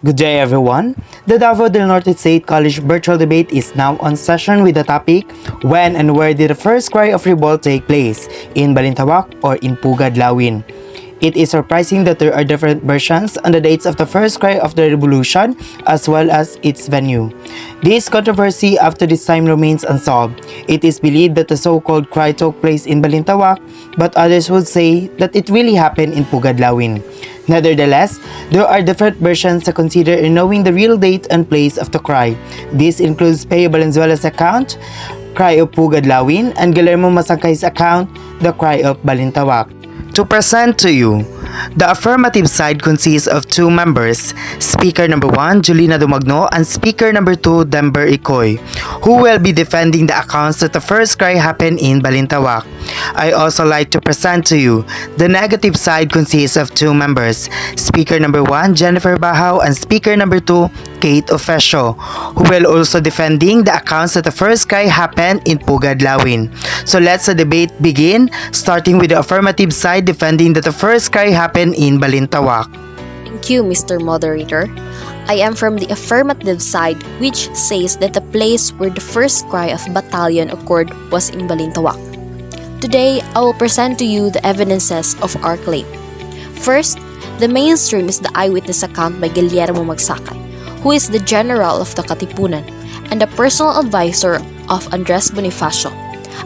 Good day everyone. The Davao del Norte State College virtual debate is now on session with the topic, when and where did the first cry of revolt take place? In Balintawak or in Pugad, Lawin? It is surprising that there are different versions on the dates of the first cry of the revolution as well as its venue. This controversy after this time remains unsolved. It is believed that the so-called cry took place in Balintawak, but others would say that it really happened in Pugad, Lawin. Nevertheless, there are different versions to consider in knowing the real date and place of the cry. This includes Peo Valenzuela's account, Cry of Pugad, Lawin, and Guillermo Masangkay's account, The Cry of Balintawak. To present to you, the affirmative side consists of two members, Speaker number 1, Julina Dumagno, and Speaker number 2, Denver Ikoy, who will be defending the accounts that the first cry happened in Balintawak. I also like to present to you, the negative side consists of two members, Speaker number 1, Jennifer Bahaw, and Speaker number 2, Kate Ofesio, who will also defending the accounts that the first cry happened in Pugad, Lawin. So let's the debate begin, starting with the affirmative side defending that the first cry happened in Balintawak. Thank you, Mr. Moderator. I am from the affirmative side, which says that the place where the first cry of battalion occurred was in Balintawak. Today, I will present to you the evidences of our claim. First, the mainstream is the eyewitness account by Guillermo Magsakay, who is the general of the Katipunan and the personal advisor of Andres Bonifacio.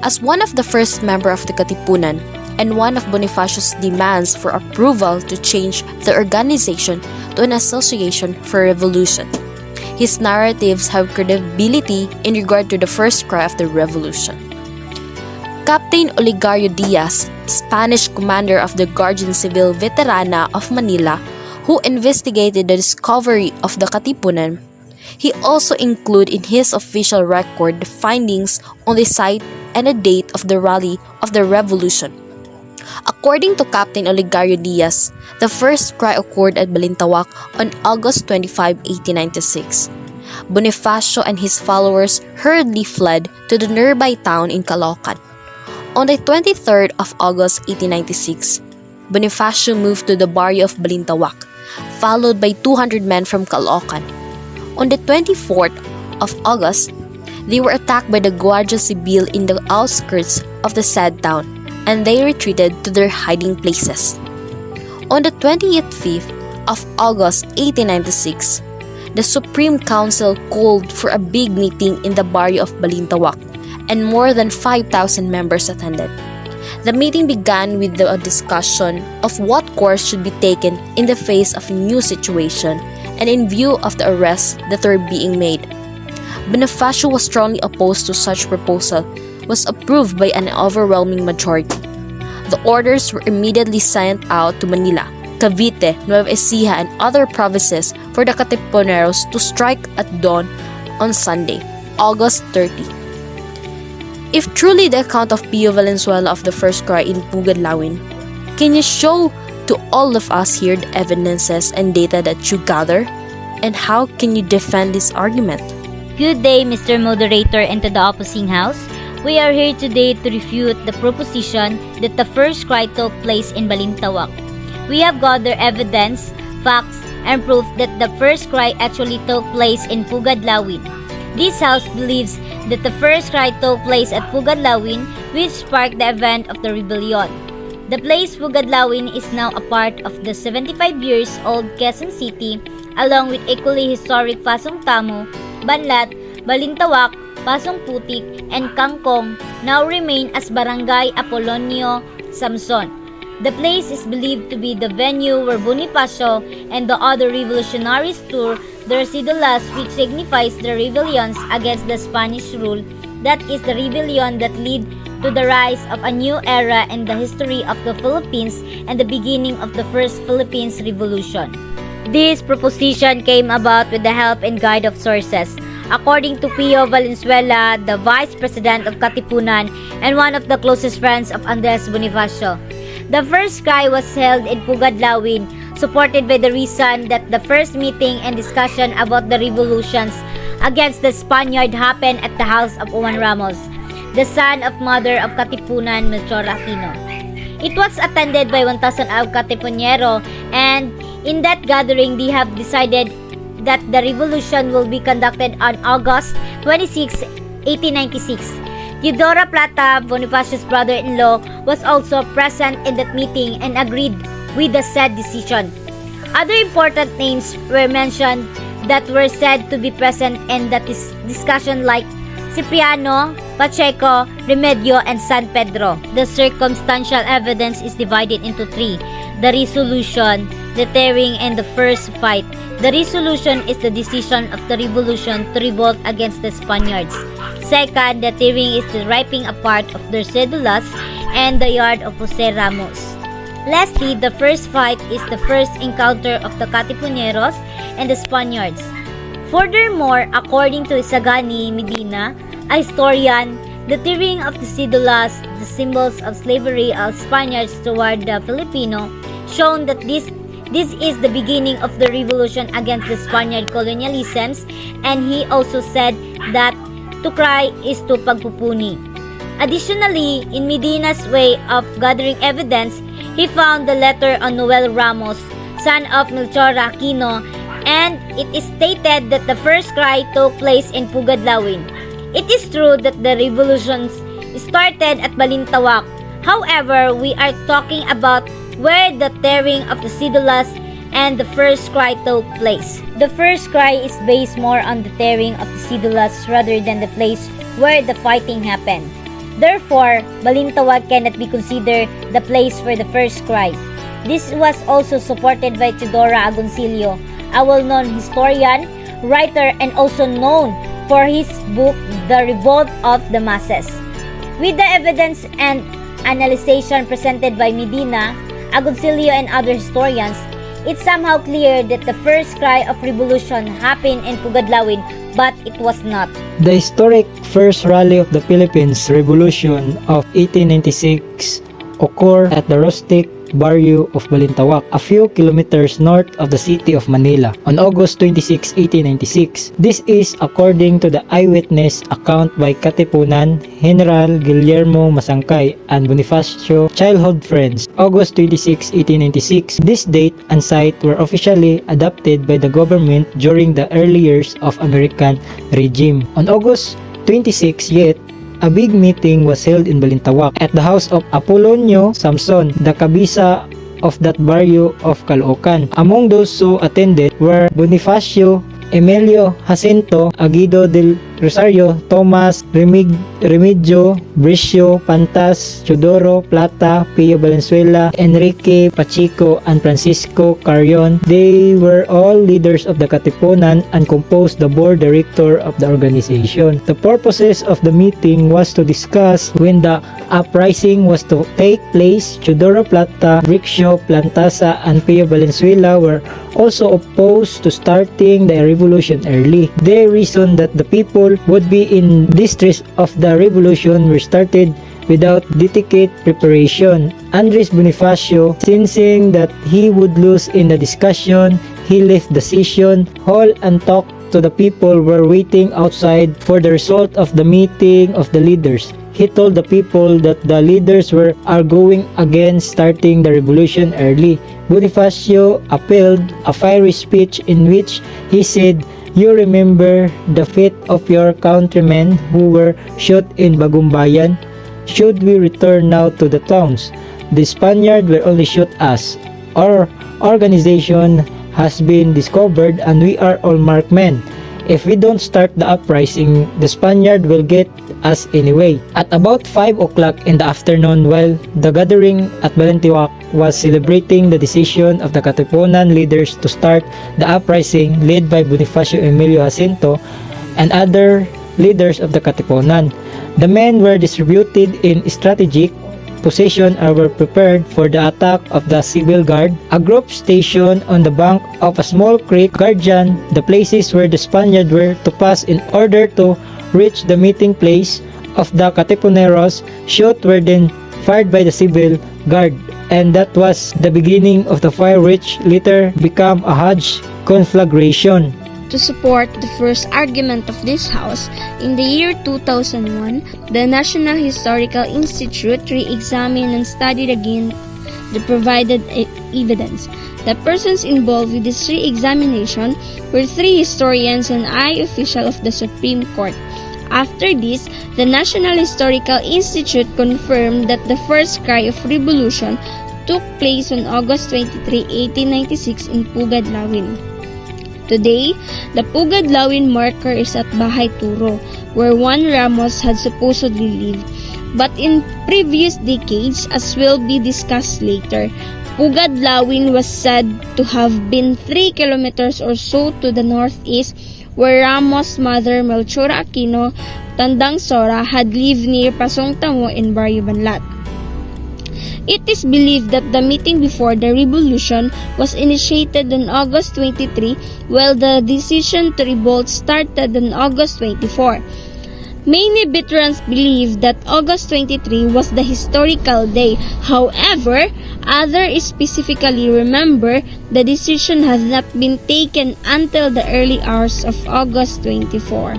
As one of the first member of the Katipunan and one of Bonifacio's demands for approval to change the organization to an association for revolution. His narratives have credibility in regard to the first cry of the revolution. Captain Olegario Diaz, Spanish commander of the Guardia Civil Veterana of Manila, who investigated the discovery of the Katipunan, he also included in his official record the findings on the site and the date of the rally of the revolution. According to Captain Olegario Diaz, the first cry occurred at Balintawak on August 25, 1896. Bonifacio and his followers hurriedly fled to the nearby town in Caloocan. On the 23rd of August 1896, Bonifacio moved to the barrio of Balintawak, followed by 200 men from Caloocan. On the 24th of August, they were attacked by the Guardia Civil in the outskirts of the said town, and they retreated to their hiding places. On the 25th of August 1896, the Supreme Council called for a big meeting in the barrio of Balintawak, and more than 5,000 members attended. The meeting began with a discussion of what course should be taken in the face of a new situation and in view of the arrests that were being made. Bonifacio was strongly opposed to such proposal, was approved by an overwhelming majority. The orders were immediately sent out to Manila, Cavite, Nueva Ecija, and other provinces for the Katipuneros to strike at dawn on Sunday, August 30. If truly the account of Peo Valenzuela of the first cry in Pugad, Lawin, can you show to all of us here the evidences and data that you gather? And how can you defend this argument? Good day, Mr. Moderator, and to the opposing house. We are here today to refute the proposition that the first cry took place in Balintawak. We have gathered evidence, facts, and proof that the first cry actually took place in Pugad, Lawin. This house believes that the first cry took place at Pugad, Lawin, which sparked the event of the rebellion. The place Pugad, Lawin is now a part of the 75 years old Quezon City, along with equally historic Pasong Tamo, Banlat, Balintawak, Pasong Putik, and Kangkong now remain as Barangay Apolonio Samson. The place is believed to be the venue where Bonifacio and the other revolutionaries toured their cédulas, which signifies the rebellions against the Spanish rule. That is the rebellion that led to the rise of a new era in the history of the Philippines and the beginning of the first Philippines Revolution. This proposition came about with the help and guide of sources. According to Peo Valenzuela, the Vice President of Katipunan and one of the closest friends of Andres Bonifacio, the first cry was held in Pugad, Lawin, supported by the reason that the first meeting and discussion about the revolutions against the Spaniard happened at the house of Juan Ramos, the son of mother of Katipunan, Melchor Aquino. It was attended by 1,000 Katipunero, and in that gathering they have decided that the revolution will be conducted on August 26, 1896. Teodoro Plata, Bonifacio's brother-in-law, was also present in that meeting and agreed with the said decision. Other important names were mentioned that were said to be present in that discussion, like Cipriano, Pacheco, Remedio, and San Pedro. The circumstantial evidence is divided into three: the resolution, the tearing, and the first fight. The resolution is the decision of the revolution to revolt against the Spaniards. Second, the tearing is the ripping apart of their cédulas and the yard of Jose Ramos. Lastly, the first fight is the first encounter of the Katipuneros and the Spaniards. Furthermore, according to Isagani Medina, a historian, the tearing of the cédulas, the symbols of slavery of Spaniards toward the Filipino, shown that this is the beginning of the revolution against the Spaniard colonialisms, and he also said that to cry is to pagpupuni. Additionally, in Medina's way of gathering evidence, he found the letter on Noel Ramos, son of Melchor Aquino, and it is stated that the first cry took place in Pugadlawin. It is true that the revolutions started at Balintawak. However, we are talking about where the tearing of the cédulas and the first cry took place. The first cry is based more on the tearing of the cédulas rather than the place where the fighting happened. Therefore, Balintawak cannot be considered the place for the first cry. This was also supported by Teodoro Agoncillo, a well-known historian, writer, and also known for his book, The Revolt of the Masses. With the evidence and analysis presented by Medina, Agoncillo, and other historians, it's somehow clear that the first cry of revolution happened in Pugadlawin, but it was not. The historic first rally of the Philippines Revolution of 1896 occurred at the rustic barrio of Balintawak, a few kilometers north of the city of Manila, on August 26, 1896. This is according to the eyewitness account by Katipunan, General Guillermo Masangkay, and Bonifacio, childhood friends. August 26, 1896. This date and site were officially adopted by the government during the early years of American regime. On August 26 yet, a big meeting was held in Balintawak at the house of Apolonio Samson, the kabisa of that barrio of Caloocan. Among those who attended were Bonifacio, Emilio Jacinto, Aguido del Rosario, Tomas, Remigio, Bricio, Pantas, Teodoro Plata, Pio Valenzuela, Enrique Pacheco, and Francisco Carrion. They were all leaders of the Katipunan and composed the board director of the organization. The purposes of the meeting was to discuss when the uprising was to take place. Teodoro Plata, Bricio, Plantasa, and Pio Valenzuela were also opposed to starting the revolution early. They reasoned that the people would be in distress of the revolution were started without dedicated preparation. Andres Bonifacio, sensing that he would lose in the discussion, he left the session hall and talked to the people who were waiting outside for the result of the meeting of the leaders. He told the people that the leaders were arguing against starting the revolution early. Bonifacio appealed a fiery speech in which he said, "You remember the fate of your countrymen who were shot in Bagumbayan? Should we return now to the towns? The Spaniard will only shoot us. Our organization has been discovered and we are all marked men. If we don't start the uprising, the Spaniard will get us anyway." At about 5 o'clock in the afternoon, while the gathering at Balintawak was celebrating the decision of the Katipunan leaders to start the uprising led by Bonifacio Emilio Jacinto and other leaders of the Katipunan, the men were distributed in strategic position and were prepared for the attack of the civil guard. A group stationed on the bank of a small creek guardian the places where the Spaniards were to pass in order to reach the meeting place of the Katipuneros. Shots were then fired by the civil guard, and that was the beginning of the fire which later became a huge conflagration. To support the first argument of this House, in the year 2001, the National Historical Institute re-examined and studied again the provided evidence. The persons involved with this re-examination were 3 historians and eye official of the Supreme Court. After this, the National Historical Institute confirmed that the first cry of revolution took place on August 23, 1896 in Pugad, Lawin. Today, the Pugad Lawin marker is at Bahay Turo, where Juan Ramos had supposedly lived. But in previous decades, as will be discussed later, Pugad Lawin was said to have been 3 kilometers or so to the northeast, where Ramos' mother Melchora Aquino, Tandang Sora, had lived near Pasong Tamo in Barrio Banlat. It is believed that the meeting before the revolution was initiated on August 23, while the decision to revolt started on August 24. Many veterans believe that August 23 was the historical day. However, others specifically remember the decision has not been taken until the early hours of August 24.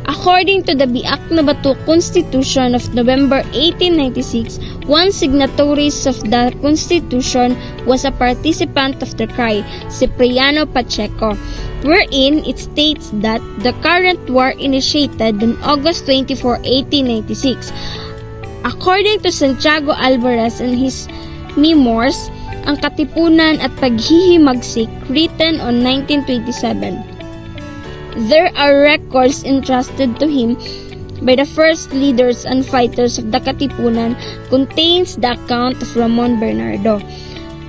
According to the Biak na Bato Constitution of November 1896, one signatories of the Constitution was a participant of the cry, Cipriano Pacheco, wherein it states that the current war initiated on August 24, 1896. According to Santiago Alvarez and his memoirs, Ang Katipunan at Paghihimagsik, written on 1927. There are records entrusted to him by the first leaders and fighters of the Katipunan contains the account of Ramon Bernardo,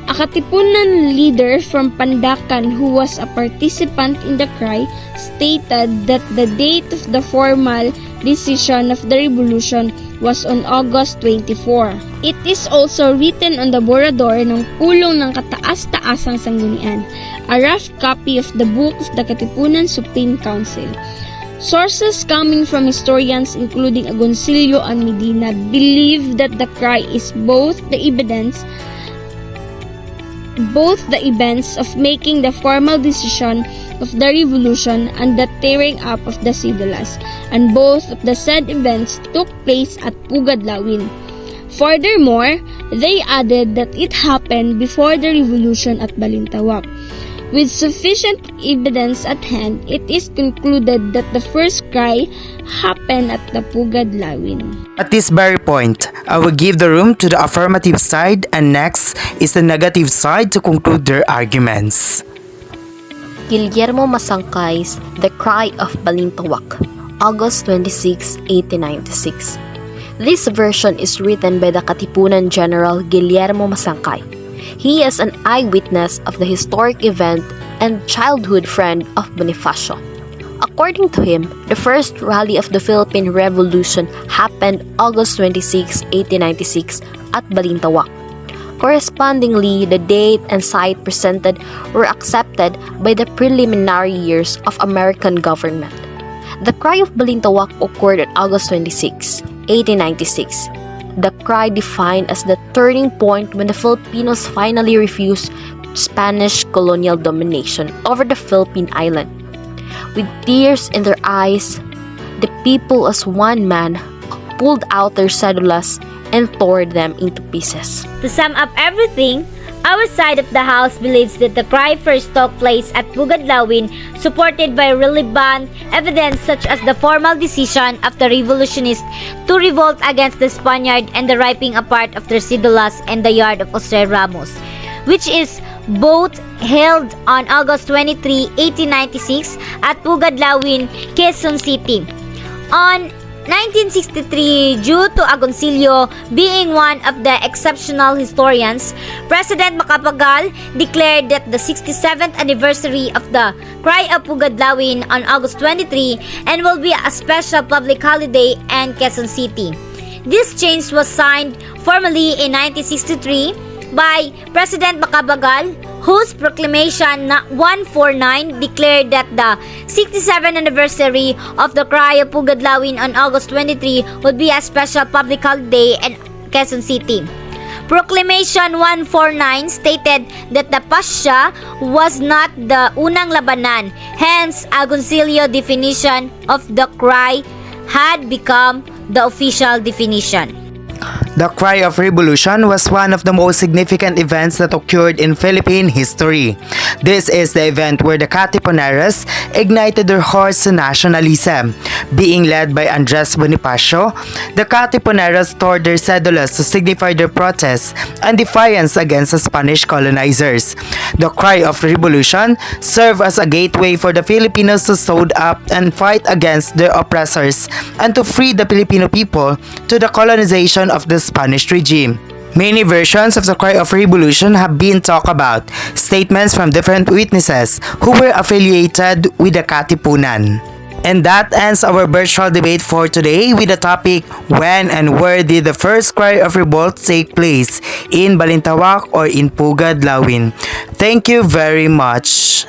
a Katipunan leader from Pandacan who was a participant in the cry, stated that the date of the formal decision of the revolution was on August 24. It is also written on the borador ng pulong ng kataas-taasang sanggunian, a rough copy of the Book of the Katipunan Supreme Council. Sources coming from historians including Agoncillo and Medina believe that the cry is both the events of making the formal decision of the revolution and the tearing up of the cédulas, and both of the said events took place at Pugad, Lawin. Furthermore, they added that it happened before the revolution at Balintawak. With sufficient evidence at hand, it is concluded that the first cry happened at the Pugad, Lawin. At this very point, I will give the room to the affirmative side, and next is the negative side to conclude their arguments. Guillermo Masangkay's The Cry of Balintawak, August 26, 1896. This version is written by the Katipunan General Guillermo Masangkay. He is an eyewitness of the historic event and childhood friend of Bonifacio. According to him, the first rally of the Philippine Revolution happened August 26, 1896 at Balintawak. Correspondingly, the date and site presented were accepted by the preliminary years of American government. The cry of Balintawak occurred on August 26, 1896. The cry defined as the turning point when the Filipinos finally refused Spanish colonial domination over the Philippine island. With tears in their eyes, the people as one man pulled out their cédulas and tore them into pieces. To sum up everything, our side of the house believes that the cry first took place at Pugad, Lawin, supported by relevant evidence such as the formal decision of the revolutionists to revolt against the Spaniard and the ripping apart of their cédulas and the yard of Jose Ramos, which is both held on August 23, 1896 at Pugad, Lawin, Quezon City. On 1963, due to Agoncillo being one of the exceptional historians, President Macapagal declared that the 67th anniversary of the Cry of Pugad, Lawin on August 23 and will be a special public holiday in Quezon City. This change was signed formally in 1963 by President Macapagal, whose proclamation 149 declared that the 67th anniversary of the Cry of Pugad, Lawin on August 23 would be a special public holiday in Quezon City. Proclamation 149 stated that the Pasya was not the unang labanan, hence Agoncillo definition of the cry had become the official definition. The Cry of Revolution was one of the most significant events that occurred in Philippine history. This is the event where the Katipuneros ignited their horse to nationalism. Being led by Andres Bonifacio, the Katipuneros tore their cedulas to signify their protest and defiance against the Spanish colonizers. The Cry of Revolution served as a gateway for the Filipinos to stand up and fight against their oppressors and to free the Filipino people to the colonization of the Spanish regime. Many versions of the Cry of Revolution have been talked about, statements from different witnesses who were affiliated with the Katipunan. And that ends our virtual debate for today with the topic, when and where did the first cry of revolt take place, in Balintawak or in Pugad, Lawin? Thank you very much.